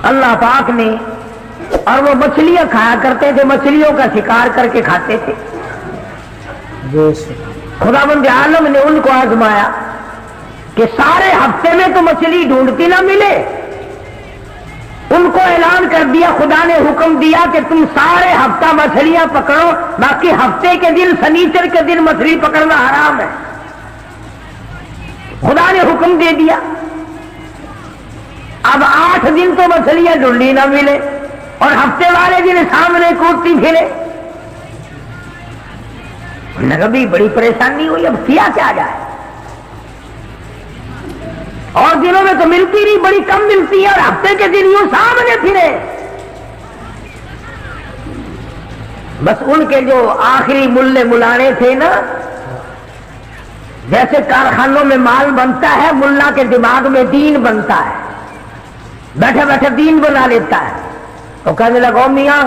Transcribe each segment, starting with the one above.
اللہ پاک نے، اور وہ مچھلیاں کھایا کرتے تھے، مچھلیوں کا شکار کر کے کھاتے تھے۔ خداوند عالم نے ان کو آزمایا کہ سارے ہفتے میں تو مچھلی ڈھونڈتی نہ ملے، ان کو اعلان کر دیا، خدا نے حکم دیا کہ تم سارے ہفتہ مچھلیاں پکڑو، باقی ہفتے کے دن سنیچر کے دن مچھلی پکڑنا حرام ہے۔ خدا نے حکم دے دیا۔ اب 8 دن تو مچھلیاں ڈھونڈی نہ ملے اور ہفتے والے دن سامنے کودتی پھرے، نبی بڑی پریشانی ہوئی، اب کیا کیا جائے؟ اور دنوں میں تو ملتی نہیں، بڑی کم ملتی ہے، اور ہفتے کے دن یوں سامنے پھرے۔ بس ان کے جو آخری ملے ملانے تھے نا، جیسے کارخانوں میں مال بنتا ہے، ملا کے دماغ میں دین بنتا ہے، بیٹھے بیٹھے دین بنا لیتا ہے۔ تو کہنے لگا میاں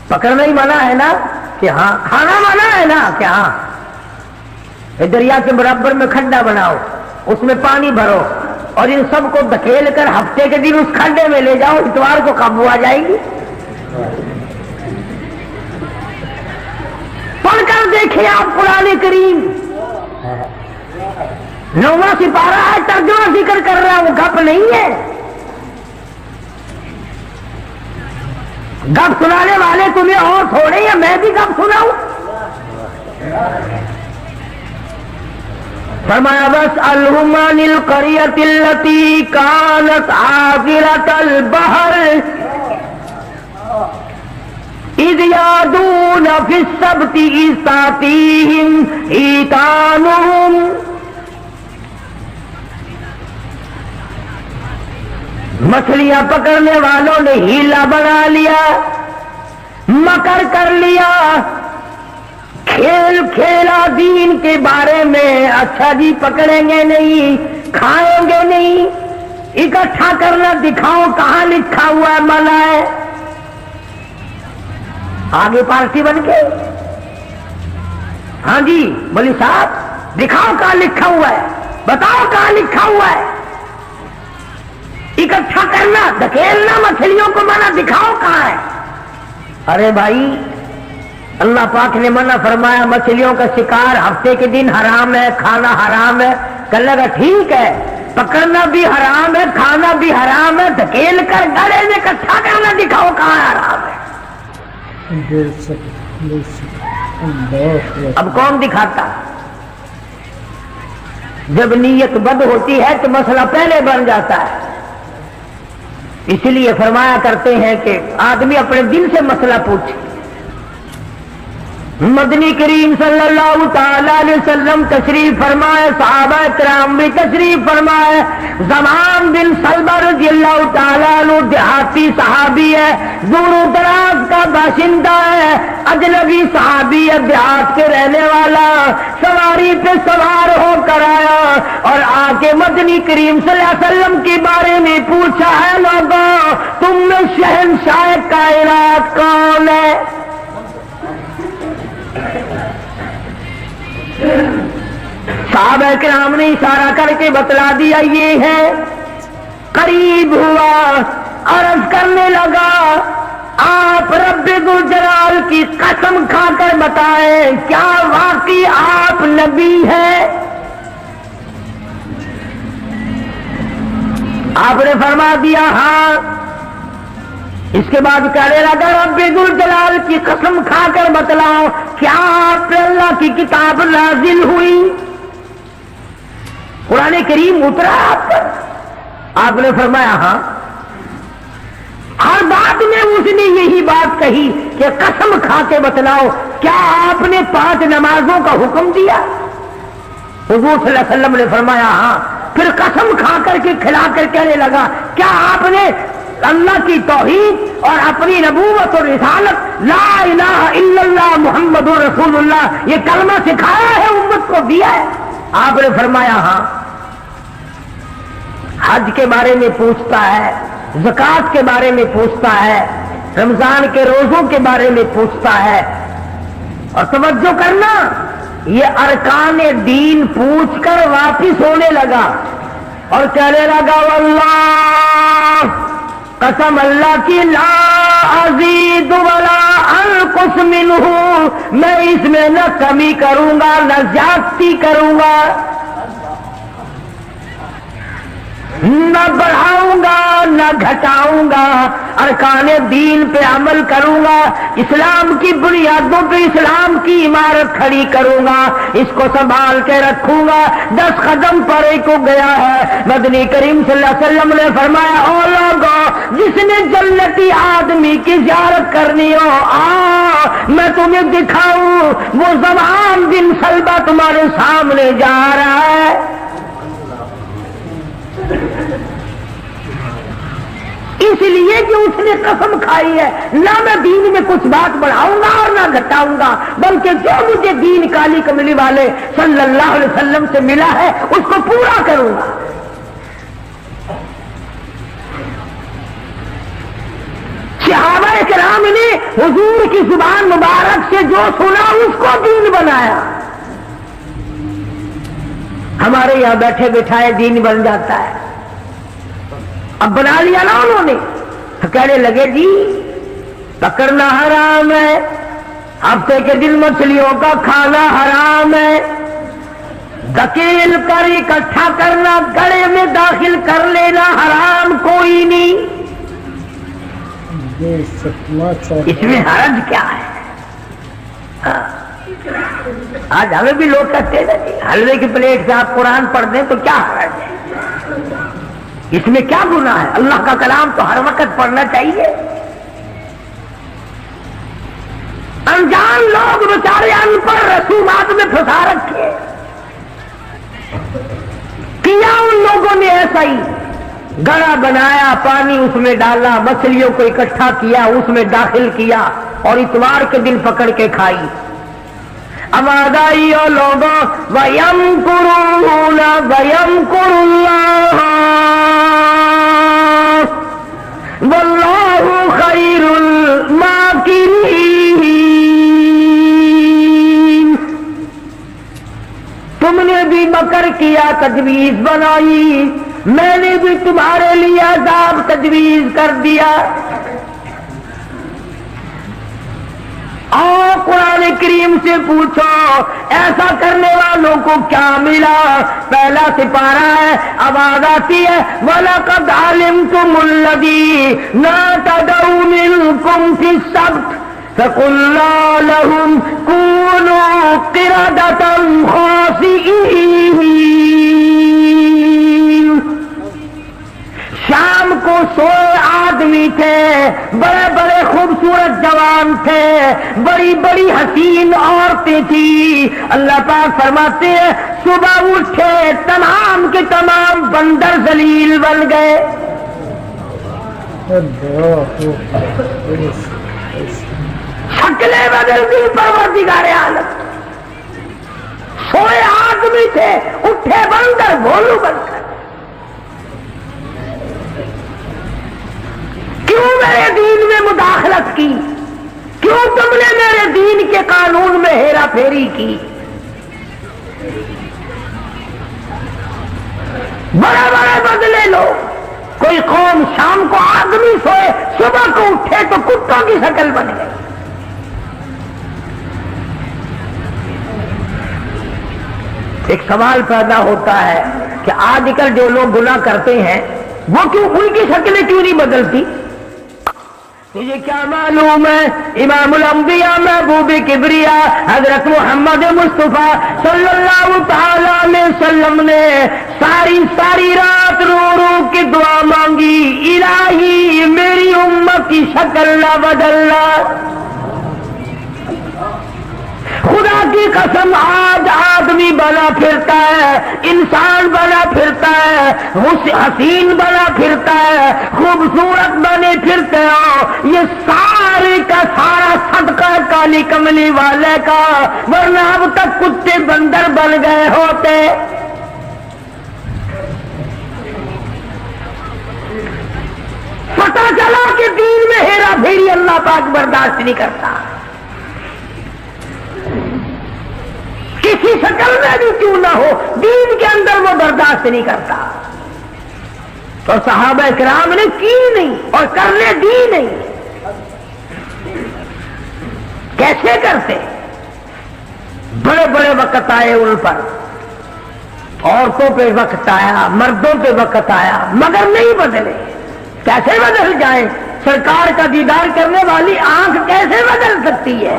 پکڑنا ہی منع ہے نا؟ کہ ہاں۔ کھانا منع ہے نا؟ کہ ہاں۔ دریا کے برابر میں کھڈا بناؤ، اس میں پانی بھرو، اور ان سب کو دھکیل کر ہفتے کے دن اس کھڈے میں لے جاؤ، اتوار کو قابو آ جائے گی۔ پڑھ کر دیکھیں آپ قرآن کریم، 9واں سپارہ ہے، ترجمہ ذکر کر رہا ہوں، گپ نہیں ہے۔ گپ سنانے والے تمہیں اور تھوڑے ہیں، میں بھی گپ سناؤں؟ فرمایا واسألهم عن القرية التي كانت حاضرة البحر إذ يعدون في السبت إذ تأتيهم حيتانهم مچھلیاں پکڑنے والوں نے ہیلا بنا لیا، مکر کر لیا، کھیل کھیلا دین کے بارے میں۔ اچھا جی پکڑیں گے نہیں، کھائیں گے نہیں، اکٹھا کرنا دکھاؤ کہاں لکھا ہوا ہے، منع ہے۔ آگے پارٹی بن کے ہاں جی بولی صاحب دکھاؤ کہاں لکھا ہوا ہے، بتاؤ کہاں لکھا ہوا ہے۔ اکٹھا کرنا، دھکیلنا مچھلیوں کو منع، دکھاؤ کہاں ہے۔ ارے بھائی اللہ پاک نے منع فرمایا، مچھلیوں کا شکار ہفتے کے دن حرام ہے، کھانا حرام ہے۔ کہنے لگا ٹھیک ہے، پکڑنا بھی حرام ہے، کھانا بھی حرام ہے، دھکیل کر گڑے میں اکٹھا کرنا دکھاؤ کہاں حرام ہے۔ اب کون دکھاتا؟ جب نیت بد ہوتی ہے تو مسئلہ پہلے بن جاتا ہے۔ اس لیے فرمایا کرتے ہیں کہ آدمی اپنے دل سے مسئلہ پوچھے۔ مدنی کریم صلی اللہ تعالی علیہ وسلم تشریف فرمائے، صحابہ کرام بھی تشریف فرمائے۔ زمان بن سلمہ رضی اللہ تعالی عنہ دیہاتی صحابی ہے، دور و دراز کا باشندہ ہے، اجنبی صحابی ہے، دیہات کے رہنے والا، سواری پہ سوار ہو کر آیا اور آ کے مدنی کریم صلی اللہ علیہ وسلم کے بارے میں پوچھا ہے، لوگوں تم میں شہنشاہ کائنات کون ہے؟ صحابہ کرام نے اشارہ کر کے بتلا دیا یہ ہے۔ قریب ہوا، عرض کرنے لگا آپ رب ذوالجلال کی قسم کھا کر بتائیں کیا واقعی آپ نبی ہیں؟ آپ نے فرما دیا ہاں۔ اس کے بعد کہنے لگا رب ذوالجلال کی قسم کھا کر بتلاؤ کیا آپ پہ اللہ کی کتاب نازل ہوئی، قرآن کریم اترا آپ پر؟ آپ نے فرمایا ہاں۔ ہر بات میں اس نے یہی بات کہی کہ قسم کھا کے بتلاؤ کیا آپ نے 5 نمازوں کا حکم دیا؟ حضور صلی اللہ علیہ وسلم نے فرمایا ہاں۔ پھر قسم کھا کر کے کھلا کر کہنے لگا کیا آپ نے اللہ کی توحید اور اپنی نبوت اور رسالت لا الہ الا اللہ محمد رسول اللہ یہ کلمہ سکھایا ہے، امت کو دیا ہے؟ آپ نے فرمایا ہاں۔ حج کے بارے میں پوچھتا ہے، زکوٰۃ کے بارے میں پوچھتا ہے، رمضان کے روزوں کے بارے میں پوچھتا ہے۔ اور توجہ کرنا، یہ ارکان دین پوچھ کر واپس ہونے لگا اور کہنے لگا واللہ قسم اللہ کی لا ازید ولا انقص منہ، میں اس میں نہ کمی کروں گا نہ زیادتی کروں گا، نہ بڑھاؤں گا نہ گھٹاؤں گا، ارکان دین پہ عمل کروں گا، اسلام کی بنیادوں پہ اسلام کی عمارت کھڑی کروں گا، اس کو سنبھال کے رکھوں گا۔ 10 قدم پرے کو گیا ہے، مدنی کریم صلی اللہ علیہ وسلم نے فرمایا او لوگوں، جس نے جنتی آدمی کی زیارت کرنی ہو میں تمہیں دکھاؤں، وہ زمان بن سلبہ تمہارے سامنے جا رہا ہے۔ اس لیے کہ اس نے قسم کھائی ہے نہ میں دین میں کچھ بات بڑھاؤں گا اور نہ گھٹاؤں گا، بلکہ جو مجھے دین کالی کملی والے صلی اللہ علیہ وسلم سے ملا ہے اس کو پورا کروں گا۔ صحابہ کرام نے حضور کی زبان مبارک سے جو سنا اس کو دین بنایا۔ ہمارے یہاں بیٹھے بٹھائے دین بن جاتا ہے، اب بنا لیا نا انہوں نے، تو کہنے لگے جی پکڑنا حرام ہے، ہفتے کے دن مچھلیوں کا کھانا حرام ہے، دھکیل کر اکٹھا کرنا گڑے میں داخل کر لینا حرام کوئی نہیں، اس میں حرج کیا ہے؟ آج ہمیں بھی لوگ کہتے ہیں جی حلوے کی پلیٹ سے آپ قرآن پڑھ دیں تو کیا حرج ہے، اس میں کیا گناہ ہے؟ اللہ کا کلام تو ہر وقت پڑھنا چاہیے۔ انجان لوگ بیچارے ان پڑھ رسومات میں پھنسا رکھے، کیا ان لوگوں نے ایسا ہی گڑا بنایا، پانی اس میں ڈالا، مچھلیوں کو اکٹھا کیا، اس میں داخل کیا اور اتوار کے دن پکڑ کے کھائی۔ آواز آئی او لوگوں وَيَمْكُرُونَ وَيَمْكُرُ اللَّهُ وَاللَّهُ خَيْرُ الْمَاكِرِينَ۔ تم نے بھی مکر کیا، تجویز بنائی، میں نے بھی تمہارے لیے عذاب تجویز کر دیا۔ اور قرآن کریم سے پوچھو ایسا کرنے والوں کو کیا ملا؟ پہلا سپارہ ہے، آواز آتی ہے وَلَقَدْ عَلِمْتُمُ الَّذِينَ اعْتَدَوْا مِنْكُمْ فِي السَّبْتِ فَقُلْنَا لَهُمْ كُونُوا قِرَدَةً خَاسِئِينَ۔ شام کو سوئے آدمی تھے، بڑے بڑے خوبصورت جوان تھے، بڑی بڑی حسین عورتیں تھیں، اللہ پاک فرماتے ہیں صبح اٹھے تمام کے تمام بندر ذلیل بن گئے۔ شکلیں بدل دی پروردگار عالم، سوئے آدمی تھے اٹھے بندر بھولو بن کر۔ کیوں میرے دین میں مداخلت کی؟ کیوں تم نے میرے دین کے قانون میں ہیرا پھیری کی؟ بڑے بڑے بدلے لو، کوئی قوم شام کو آدمی سوئے صبح کو اٹھے تو کتوں کی شکل بن گئی۔ ایک سوال پیدا ہوتا ہے کہ آج کل جو لوگ گناہ کرتے ہیں وہ کیوں ان کی شکلیں کیوں نہیں بدلتی؟ تجھے کیا معلوم ہے امام الانبیاء محبوب کبریا حضرت محمد مصطفیٰ صلی اللہ تعالی علیہ وسلم نے ساری رات رو رو کے دعا مانگی، الہی میری امت کی شکل نہ بدلنا۔ خدا کی قسم آج آدمی بنا پھرتا ہے، انسان بنا پھرتا ہے، حسین بنا پھرتا ہے، خوبصورت بنے پھرتے ہو، یہ سارے کا سارا صدقہ کالی کملی والے کا، ورنہ اب تک کتے بندر بن گئے ہوتے۔ پتہ چلا کہ دین میں ہیرا پھیری اللہ پاک برداشت نہیں کرتا، کسی شکل میں بھی کیوں نہ ہو، دین کے اندر وہ برداشت نہیں کرتا۔ تو صحابہ کرام نے کی نہیں اور کرنے دی نہیں. کیسے کرتے؟ بڑے بڑے وقت آئے ان پر، عورتوں پہ وقت آیا، مردوں پہ وقت آیا، مگر نہیں بدلے. کیسے بدل جائیں؟ سرکار کا دیدار کرنے والی آنکھ کیسے بدل سکتی ہے؟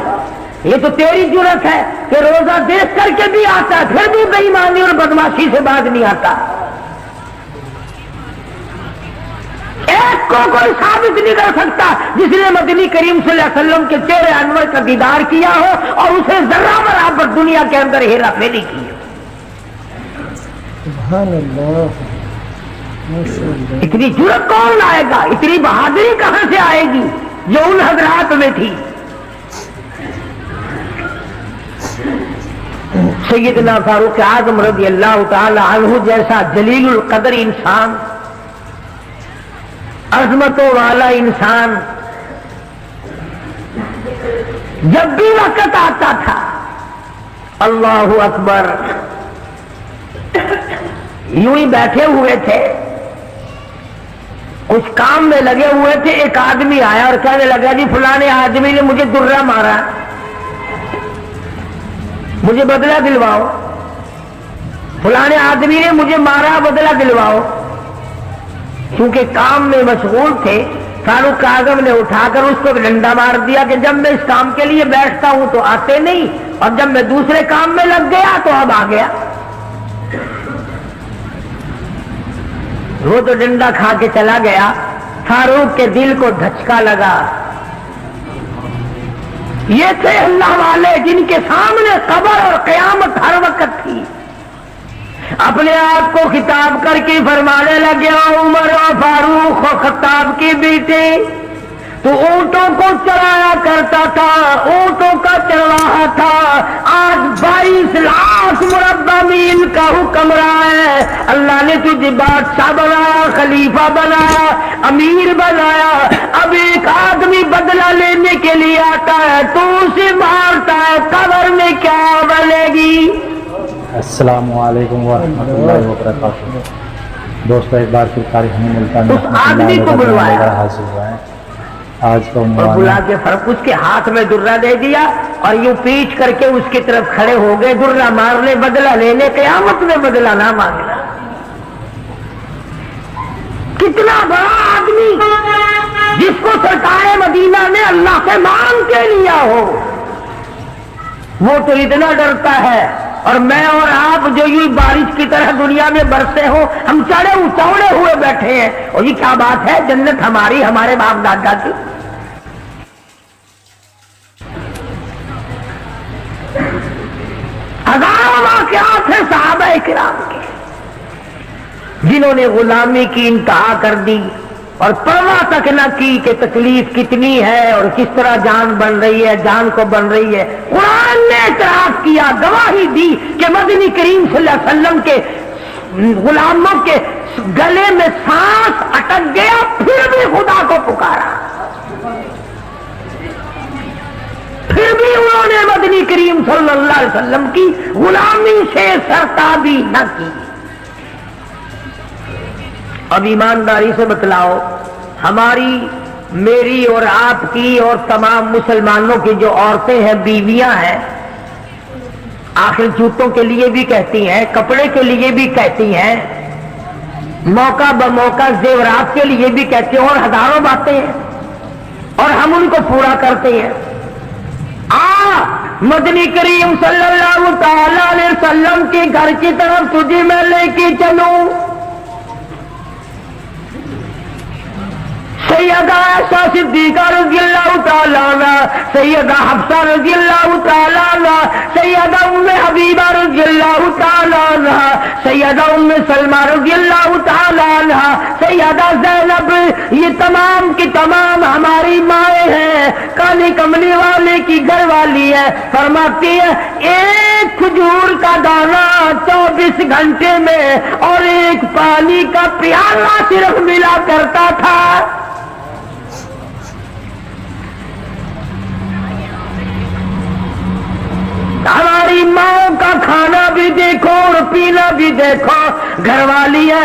یہ تو تیری جرت ہے کہ روزہ دیکھ کر کے بھی آتا ہے پھر بھی بے ایمانی اور بدماشی سے باز نہیں آتا. ایک کو کوئی ثابت نہیں کر سکتا جس نے مدنی کریم صلی اللہ علیہ وسلم کے چہرے انور کا دیدار کیا ہو اور اسے ذرہ برابر دنیا کے اندر ہیرا پھیری کی. سبحان اللہ. اتنی جرت کون لائے گا؟ اتنی بہادری کہاں سے آئے گی جو ان حضرات میں تھی؟ سیدنا فاروق اعظم رضی اللہ تعالی عنہ جیسا جلیل القدر انسان، عظمتوں والا انسان، جب بھی وقت آتا تھا اللہ اکبر یوں ہی بیٹھے ہوئے تھے، کچھ کام میں لگے ہوئے تھے، ایک آدمی آیا اور کہنے لگا جی فلانے آدمی نے مجھے درہ مارا، مجھے بدلہ دلواؤ. فلانے آدمی نے مجھے مارا، بدلہ دلواؤ. کیونکہ کام میں مشغول تھے، فاروق اعظم نے اٹھا کر اس کو ڈنڈا مار دیا کہ جب میں اس کام کے لیے بیٹھتا ہوں تو آتے نہیں، اور جب میں دوسرے کام میں لگ گیا تو اب آ گیا. وہ تو ڈنڈا کھا کے چلا گیا. فاروق کے دل کو دھچکا لگا. یہ تھے اللہ والے جن کے سامنے قبر اور قیامت ہر وقت تھی. اپنے آپ کو خطاب کر کے فرمانے لگے عمر و فاروق و خطاب کی بیٹے، تو اونٹوں کو چرایا کرتا تھا، اونٹوں کا چرواہا تھا، آج 22 لاکھ مربع میل کا حکمراں ہے. اللہ نے تجھے بادشاہ بنایا، خلیفہ بنایا، امیر بنایا. اب ایک آدمی بدلہ لینے کے لیے آتا ہے تو اسے مارتا ہے، قبر میں کیا بنے گی؟ السلام علیکم ورحمۃ اللہ وبرکاتہ. دوستو ایک بار پھر تاریخ میں ملتان اس آدمی کو بلوایا حاضر ہوا ہے. آج کا اور بلا کے فرق اس کے ہاتھ میں درہ دے دیا اور یوں پیچھ کر کے اس کی طرف کھڑے ہو گئے، درہ مارنے، بدلہ لینے، قیامت میں بدلہ نہ مانگنا. کتنا بڑا آدمی جس کو سرکار مدینہ نے اللہ سے مانگ کے لیا ہو، وہ تو اتنا ڈرتا ہے. اور میں اور آپ جو یوں بارش کی طرح دنیا میں برسے ہو، ہم چوڑے ہوئے بیٹھے ہیں. اور یہ کیا بات ہے؟ جنت ہماری، ہمارے باپ دادا کی. ہزاروں واقعات ہیں صحابہ کرام کے جنہوں نے غلامی کی انتہا کر دی اور پرواہ تک نہ کی کہ تکلیف کتنی ہے اور کس طرح جان بن رہی ہے، جان کو بن رہی ہے. قرآن نے اعتراف کیا، گواہی دی کہ مدنی کریم صلی اللہ علیہ وسلم کے غلاموں کے گلے میں سانس اٹک گیا، پھر بھی خدا کو پکارا، پھر بھی انہوں نے مدنی کریم صلی اللہ علیہ وسلم کی غلامی سے سرتابی نہ کی. اب ایمانداری سے بتلاؤ، ہماری، میری اور آپ کی اور تمام مسلمانوں کی جو عورتیں ہیں، بیویاں ہیں، آخر جوتوں کے لیے بھی کہتی ہیں، کپڑے کے لیے بھی کہتی ہیں، موقع بموقع زیورات کے لیے بھی کہتی ہیں، اور ہزاروں باتیں ہیں اور ہم ان کو پورا کرتے ہیں. مدنی کریم صلی اللہ تعالی علیہ وسلم کے گھر کی طرف تجھے میں لے کے چلوں. سیدہ عائشہ صدیقہ رضی اللہ تعالیٰ عنہ، سیدہ حفصہ رضی اللہ تعالیٰ عنہ، سیدہ ام حبیبہ رضی اللہ تعالیٰ عنہ، سیدہ ام سلمہ رضی اللہ تعالیٰ عنہ، سیدہ زینب، یہ تمام کی تمام ہماری مائیں ہیں. کالی کملی والے کی گھر والی ہے. فرماتی ہے ایک کھجور کا دانہ 24 گھنٹے میں اور ایک پانی کا پیالہ صرف ملا کرتا تھا. ہماری ماں کا کھانا بھی دیکھو اور پینا بھی دیکھو. گھر والی ہے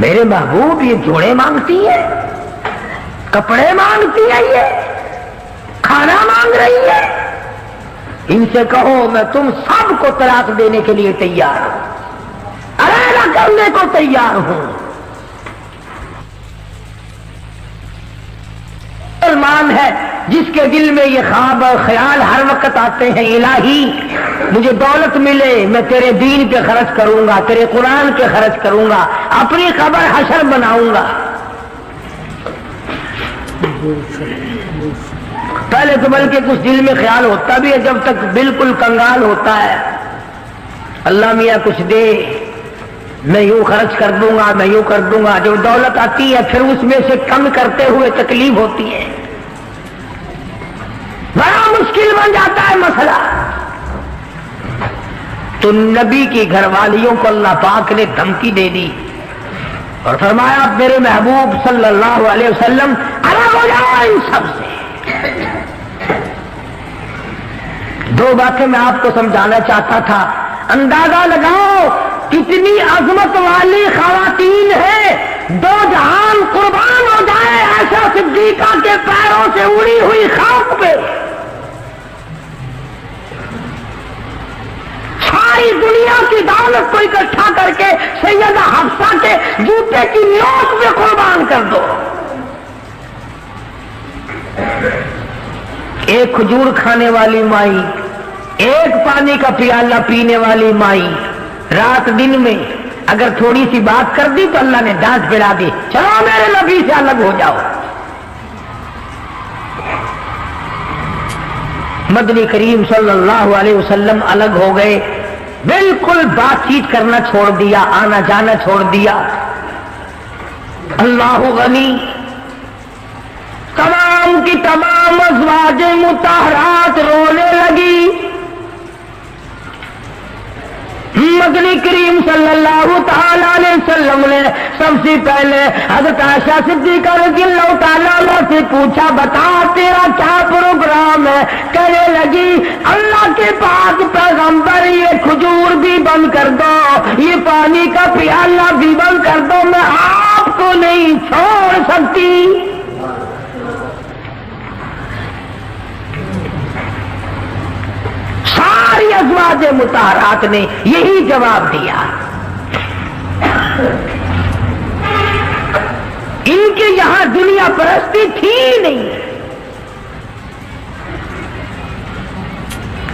میرے محبوب یہ جوڑے مانگتی ہے، کپڑے مانگتی ہے، یہ کھانا مانگ رہی ہے، ان سے کہو میں تم سب کو طلاق دینے کے لیے تیار ہوں، علیحدہ کرنے کو تیار ہوں۔ مسلمان ہے جس کے دل میں یہ خواب اور خیال ہر وقت آتے ہیں، الہی مجھے دولت ملے، میں تیرے دین پہ خرچ کروں گا، تیرے قرآن پہ خرچ کروں گا، اپنی قبر حشر بناؤں گا۔ پہلے تو بلکہ کچھ دل میں خیال ہوتا بھی ہے، جب تک بالکل کنگال ہوتا ہے، اللہ میاں کچھ دے، میں یوں خرچ کر دوں گا، میں یوں کر دوں گا۔ جب دولت آتی ہے پھر اس میں سے کم کرتے ہوئے تکلیف ہوتی ہے، بڑا مشکل بن جاتا ہے مسئلہ۔ تو نبی کی گھر والیوں کو اللہ پاک نے دھمکی دے دی اور فرمایا میرے محبوب صلی اللہ علیہ وسلم الگ ہو جاؤ ان سب سے۔ دو باتیں میں آپ کو سمجھانا چاہتا تھا، اندازہ لگاؤ کتنی عظمت والی خواتین ہیں، دو جہان قربان ہو جائے عائشہ صدیقہ کے پیروں سے اڑی ہوئی خاک پہ، ساری دنیا کی دولت کو اکٹھا کر کے سیدہ حفصہ کے جوتے کی نوک پہ قربان کر دو۔ ایک کھجور کھانے والی مائی، ایک پانی کا پیالہ پینے والی مائی، رات دن میں اگر تھوڑی سی بات کر دی تو اللہ نے ڈانٹ پڑا دی، چلو میرے نبی سے الگ ہو جاؤ۔ مدنی کریم صلی اللہ علیہ وسلم الگ ہو گئے، بالکل بات چیت کرنا چھوڑ دیا، آنا جانا چھوڑ دیا۔ اللہ غنی، تمام کی تمام ازواج مطہرات رونے لگی۔ مدنی کریم صلی اللہ تعالی علیہ وسلم نے سب سے پہلے حضرت عائشہ صدیقہ رضی اللہ تعالیٰ عنہ سے پوچھا بتا تیرا کیا پروگرام ہے؟ کہنے لگی اللہ کے پاک پیغمبر یہ کھجور بھی بند کر دو، یہ پانی کا پیالہ بھی بند کر دو، میں آپ کو نہیں چھوڑ سکتی۔ ساری ازواج مطہرات نے یہی جواب دیا۔ ان کے یہاں دنیا پرستی تھی نہیں،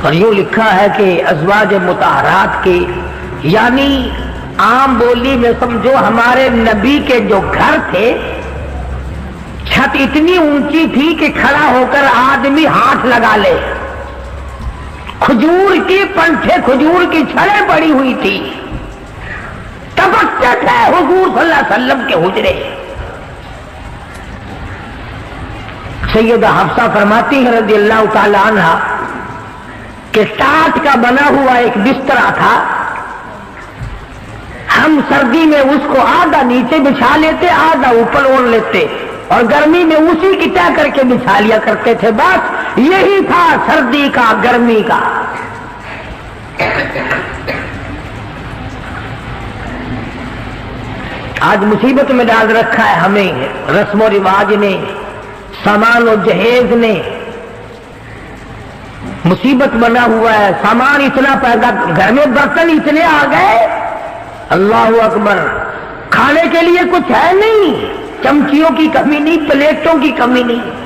اور یوں لکھا ہے کہ ازواج مطہرات کے یعنی عام بولی میں سمجھو ہمارے نبی کے جو گھر تھے، چھت اتنی اونچی تھی کہ کھڑا ہو کر آدمی ہاتھ لگا لے، کھجور کی پنکھے کھجور کی چھڑیں پڑی ہوئی تھی، ٹپکتے تھے حضور صلی اللہ علیہ وسلم کے حجرے۔ سیدہ حفصہ فرماتی ہے رضی اللہ تعالی عنہ کہ ٹاٹ کا بنا ہوا ایک بسترا تھا، ہم سردی میں اس کو آدھا نیچے بچھا لیتے آدھا اوپر اوڑھ لیتے، اور گرمی میں اسی کی طے کر کے بچھا لیا کرتے تھے، بس یہی تھا سردی کا گرمی کا۔ آج مصیبت میں ڈال رکھا ہے ہمیں رسم و رواج نے، سامان و جہیز نے، مصیبت بنا ہوا ہے، سامان اتنا پیدا، گھر میں برتن اتنے آ گئے، اللہ اکبر، کھانے کے لیے کچھ ہے نہیں، چمچیوں کی کمی نہیں، پلیٹوں کی کمی نہیں،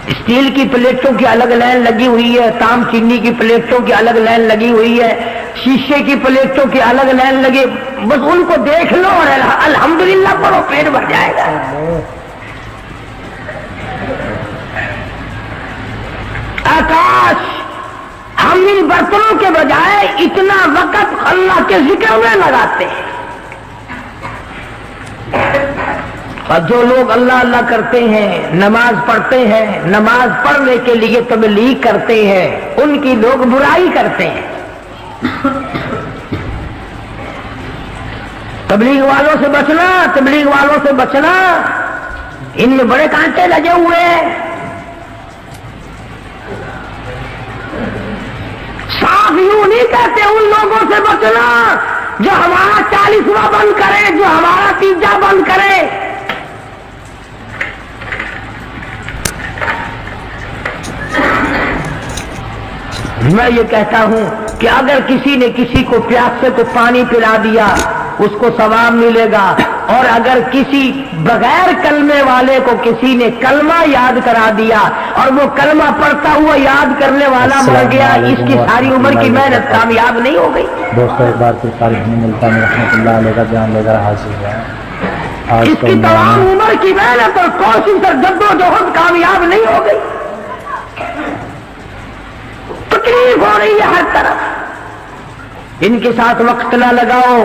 اسٹیل کی پلیٹوں کی الگ لائن لگی ہوئی ہے، تام چینی کی پلیٹوں کی الگ لائن لگی ہوئی ہے، شیشے کی پلیٹوں کی الگ لائن لگی، بس ان کو دیکھ لو اور الحمدللہ پڑھو، پیٹ بھر جائے گا۔ آکاش، ہم ان برتنوں کے بجائے اتنا وقت اللہ کے ذکر میں لگاتے ہیں، اور جو لوگ اللہ اللہ کرتے ہیں، نماز پڑھتے ہیں، نماز پڑھنے کے لیے تبلیغ کرتے ہیں، ان کی لوگ برائی کرتے ہیں۔ تبلیغ والوں سے بچنا، تبلیغ والوں سے بچنا، ان میں بڑے کانٹے لگے ہوئے ہیں۔ صاف یوں نہیں کہتے ان لوگوں سے بچنا جو ہمارا 40واں بند کرے، جو ہمارا تیجا بند کرے. میں یہ کہتا ہوں کہ اگر کسی نے کسی کو پیاسے کو پانی پلا دیا اس کو ثواب ملے گا، اور اگر کسی بغیر کلمے والے کو کسی نے کلمہ یاد کرا دیا اور وہ کلمہ پڑھتا ہوا یاد کرنے والا مر گیا، اس کی ساری عمر کی محنت کامیاب نہیں ہو گئی. دوستو ایک بار پھر تاریخ ملتان رحمۃ اللہ علیہ کا بیان لے کر حاصل ہوا ہے. اس کی تمام عمر کی محنت اور کوشش اور جدوجہد کامیاب نہیں ہو گئی. تکلیف ہو رہی ہے ہر طرف. ان کے ساتھ وقت نہ لگاؤ،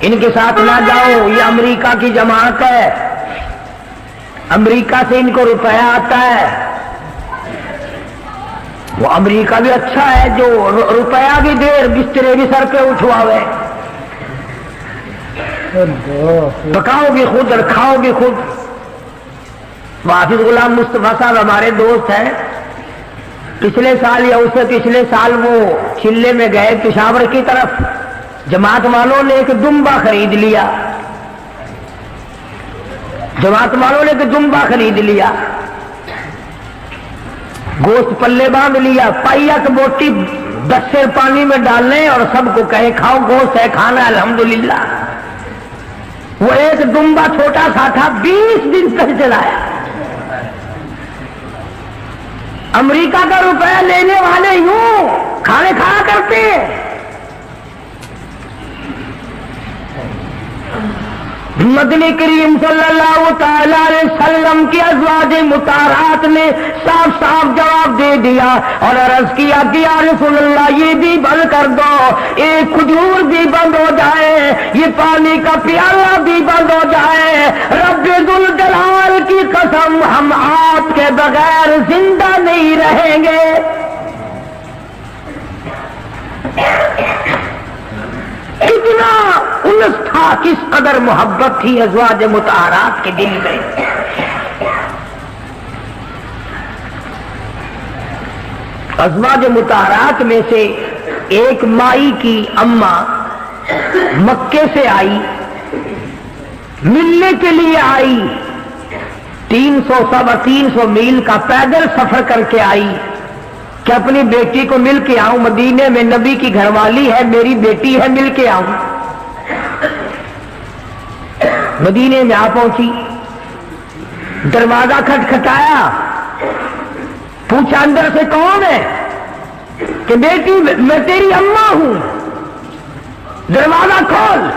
ان کے ساتھ نہ جاؤ. یہ امریکہ کی جماعت ہے، امریکہ سے ان کو روپیہ آتا ہے. وہ امریکہ بھی اچھا ہے جو روپیہ بھی دے، بسترے بھی سر پہ اٹھواوے. پکاؤ بھی خود اور کھاؤ بھی خود. حافظ غلام مصطفیٰ صاحب ہمارے دوست ہیں. پچھلے سال یا اس سے پچھلے سال وہ چلے میں گئے پشاور کی طرف. جماعت والوں نے ایک دمبا خرید لیا، جماعت والوں نے ایک دمبا خرید لیا، گوشت پلے باندھ لیا، پائیت بوٹی 10 سیر پانی میں ڈالنے اور سب کو کہے کھاؤ، گوشت ہے کھانا الحمدللہ. وہ ایک دمبا چھوٹا سا تھا، 20 دن تک چلایا. امریکہ کا روپیہ لینے والے یوں کھانے کھایا کرتے ہیں. مدنی کریم صلی اللہ تعالی علیہ وسلم کی ازواج مطہرات نے صاف صاف جواب دے دیا اور عرض کیا کہ یا رسول اللہ یہ بھی بند کر دو، ایک کھجور بھی بند ہو جائے، یہ پانی کا پیالہ بھی بند ہو جائے، رب ذوالجلال کی قسم ہم آپ کے بغیر زندہ نہیں رہیں گے. کتنا انس تھا، کس قدر محبت تھی ازواج مطہرات کے دل میں. ازواج مطہرات میں سے ایک مائی کی اماں مکے سے آئی، ملنے کے لیے آئی. 300 میل کا پیدل سفر کر کے آئی کہ اپنی بیٹی کو مل کے آؤں. مدینے میں نبی کی گھر والی ہے، میری بیٹی ہے، مل کے آؤں. مدینے میں آ پہنچی، دروازہ کھٹکھٹایا، پوچھا اندر سے کون ہے؟ کہ بیٹی میں تیری اماں ہوں. دروازہ کھول.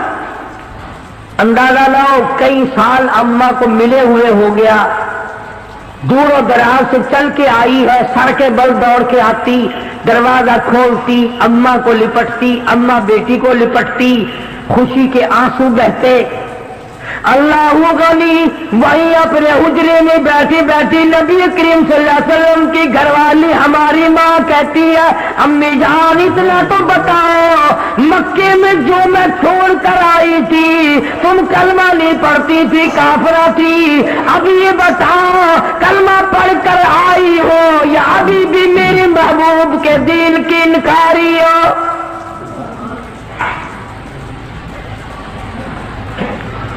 اندازہ لاؤ کئی سال اماں کو ملے ہوئے ہو گیا، دور و دراز سے چل کے آئی ہے، سر کے بل دوڑ کے آتی، دروازہ کھولتی، اماں کو لپٹتی، اماں بیٹی کو لپٹتی، خوشی کے آنسو بہتے. اللہ غنی وہیں اپنے حجرے میں بیٹھی بیٹھی نبی کریم صلی اللہ علیہ وسلم کی گھر والی ہماری ماں کہتی ہے امی جان اتنا تو بتاؤ، مکے میں جو میں چھوڑ کر آئی تھی تم کلمہ نہیں پڑھتی تھی، کافرہ تھی، اب یہ بتاؤ کلمہ پڑھ کر آئی ہو یا ابھی بھی میرے محبوب کے دین کی انکاری ہو؟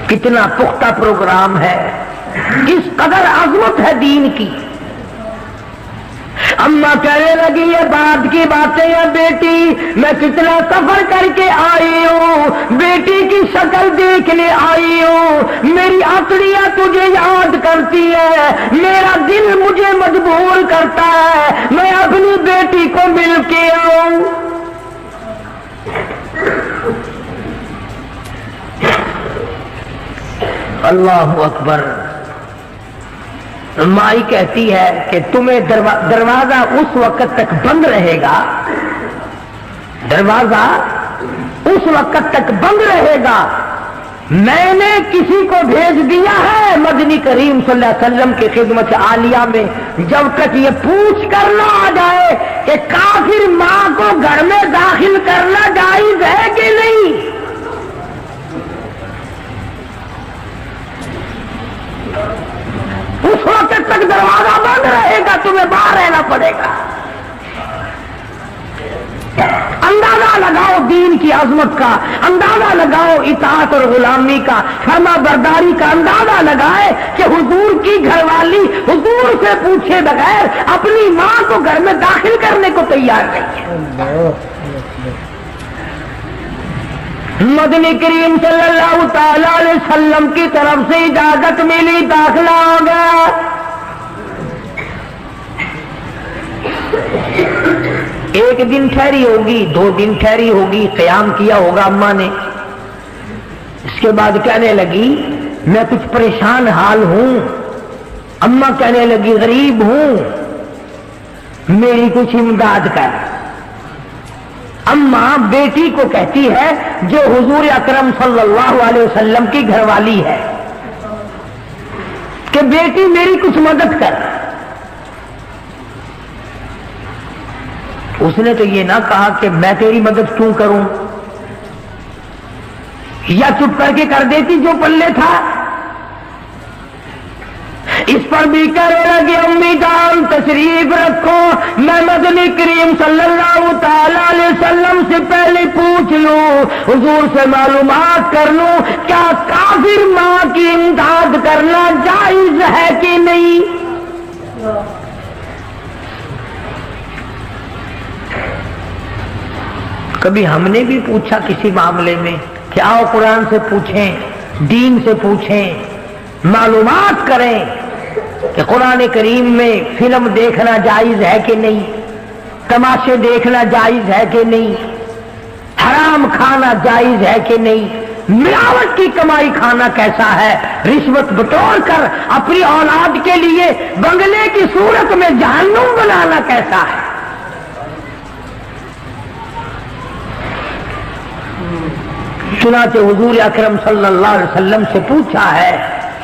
کتنا پختہ پروگرام ہے، کس قدر عظمت ہے دین کی. اماں کہنے لگی یہ بات کی باتیں ہیں بیٹی، میں کتنا سفر کر کے آئی ہوں، بیٹی کی شکل دیکھنے آئی ہوں، میری آنکھیاں تجھے یاد کرتی ہے، میرا دل مجھے مجبور کرتا ہے میں اپنی بیٹی کو مل کے آؤں. اللہ اکبر. مائی کہتی ہے کہ تمہیں دروازہ اس وقت تک بند رہے گا، دروازہ اس وقت تک بند رہے گا، میں نے کسی کو بھیج دیا ہے مدنی کریم صلی اللہ علیہ وسلم کی خدمت عالیہ میں، جب تک یہ پوچھ کر نہ آ جائے کہ کافر ماں کو گھر میں داخل کرنا جائز ہے کہ نہیں. اس وقت تک دروازہ بند رہے گا، تمہیں باہر رہنا پڑے گا. اندازہ لگاؤ دین کی عظمت کا، اندازہ لگاؤ اطاعت اور غلامی کا، فرما برداری کا اندازہ لگائے کہ حضور کی گھر والی حضور سے پوچھے بغیر اپنی ماں کو گھر میں داخل کرنے کو تیار نہیں ہے۔ مدنی کریم صلی اللہ تعالی علیہ وسلم کی طرف سے اجازت ملی، داخلہ ہو گیا۔ ایک دن ٹھہری ہوگی، 2 دن ٹھہری ہوگی، قیام کیا ہوگا اماں نے، اس کے بعد کہنے لگی میں کچھ پریشان حال ہوں۔ اماں کہنے لگی غریب ہوں، میری کچھ امداد کر۔ اماں بیٹی کو کہتی ہے جو حضور اکرم صلی اللہ علیہ وسلم کی گھر والی ہے کہ بیٹی میری کچھ مدد کر۔ اس نے تو یہ نہ کہا کہ میں تیری مدد کیوں کروں، یا چپ کر کے کر دیتی جو پلے تھا۔ اس پر بھی کہنے لگی امی جان تشریف رکھو، میں مدنی کریم صلی اللہ تعالی علیہ وسلم سے پہلے پوچھ لوں، حضور سے معلومات کر لوں کیا کافر ماں کی امداد کرنا جائز ہے کہ نہیں۔ کبھی ہم نے بھی پوچھا کسی معاملے میں کہ آؤ قرآن سے پوچھیں، دین سے پوچھیں، معلومات کریں کہ قرآن کریم میں فلم دیکھنا جائز ہے کہ نہیں، تماشے دیکھنا جائز ہے کہ نہیں، حرام کھانا جائز ہے کہ نہیں، ملاوٹ کی کمائی کھانا کیسا ہے، رشوت بٹور کر اپنی اولاد کے لیے بنگلے کی صورت میں جہنم بنانا کیسا ہے۔ چنانچہ حضور اکرم صلی اللہ علیہ وسلم سے پوچھا ہے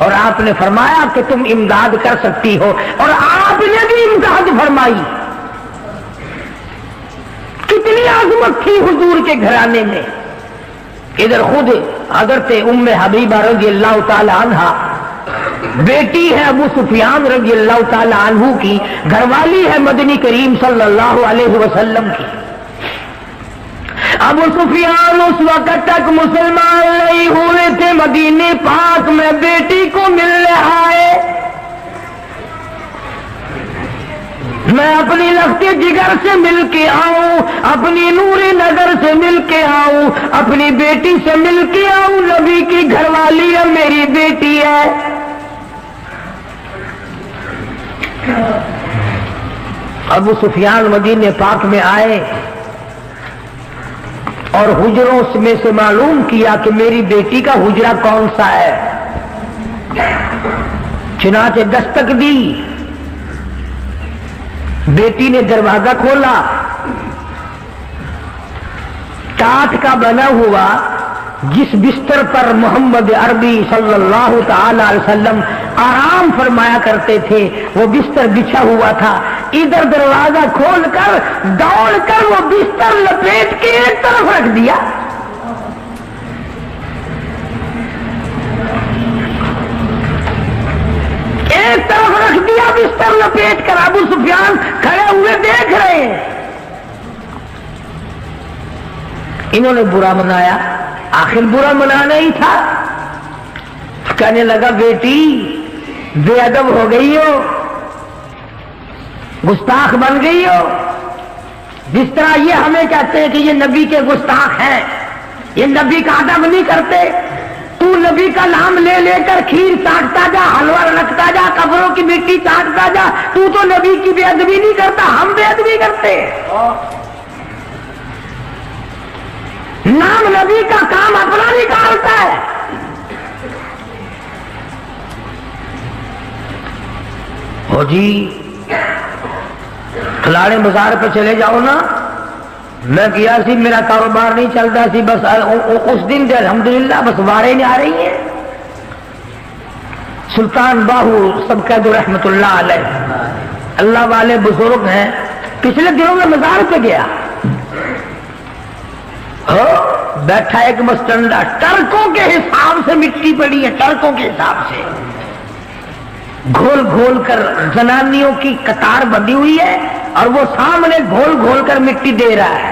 اور آپ نے فرمایا کہ تم امداد کر سکتی ہو، اور آپ نے بھی امداد فرمائی۔ کتنی عظمت تھی حضور کے گھرانے میں۔ ادھر خود حضرت ام حبیبہ رضی اللہ تعالی عنہا بیٹی ہے ابو سفیان رضی اللہ تعالی عنہ کی، گھر والی ہے مدنی کریم صلی اللہ علیہ وسلم کی۔ ابو سفیان اس وقت تک مسلمان نہیں ہوئے تھے، مدینے پاک میں بیٹی کو ملنے آئے۔ میں اپنی لخت جگر سے مل کے آؤں، اپنی نور نظر سے مل کے آؤں، اپنی بیٹی سے مل کے آؤں، نبی کی گھر والی ہے، میری بیٹی ہے۔ ابو سفیان مدینے پاک میں آئے اور حجروں میں سے معلوم کیا کہ میری بیٹی کا حجرہ کون سا ہے۔ چنانچہ دستک دی، بیٹی نے دروازہ کھولا، کاٹ کا بنا ہوا جس بستر پر محمد عربی صلی اللہ تعالی علیہ وسلم آرام فرمایا کرتے تھے وہ بستر بچھا ہوا تھا۔ ادھر دروازہ کھول کر دوڑ کر وہ بستر لپیٹ کے ایک طرف رکھ دیا۔ ایک طرف رکھ دیا بستر لپیٹ کر۔ ابو سفیان کھڑے ہوئے دیکھ رہے ہیں۔ انہوں نے برا منایا، آخر برا منانا ہی تھا۔ کہنے لگا بیٹی بے ادب ہو گئی ہو، گستاخ بن گئی ہو۔ جس طرح یہ ہمیں کہتے ہیں کہ یہ نبی کے گستاخ ہیں، یہ نبی کا ادب نہیں کرتے، تو نبی کا نام لے لے کر کھیر چاٹتا جا، حلوہ رکھتا جا، قبروں کی مٹی چاٹتا جا، تو نبی کی بے ادبی نہیں کرتا، ہم بے ادبی کرتے۔ نام نبی کا کام اپنا نکالتا ہے۔ ہو جی کھلاڑے بازار پہ چلے جاؤ نا، میں گیا سی، میرا کاروبار نہیں چلتا سی، بس اس دن سے الحمدللہ بس وارے نہیں آ رہی ہیں۔ سلطان باہو سب کا جو رحمت اللہ علیہ، اللہ والے بزرگ ہیں، پچھلے دنوں میں مزار پہ گیا، بیٹھا ایک مستنڈا، ٹرکوں کے حساب سے مٹی پڑی ہے، ٹرکوں کے حساب سے گھول گھول کر زنانیوں کی قطار بندھی ہوئی ہے، اور وہ سامنے گھول گھول کر مٹی دے رہا ہے۔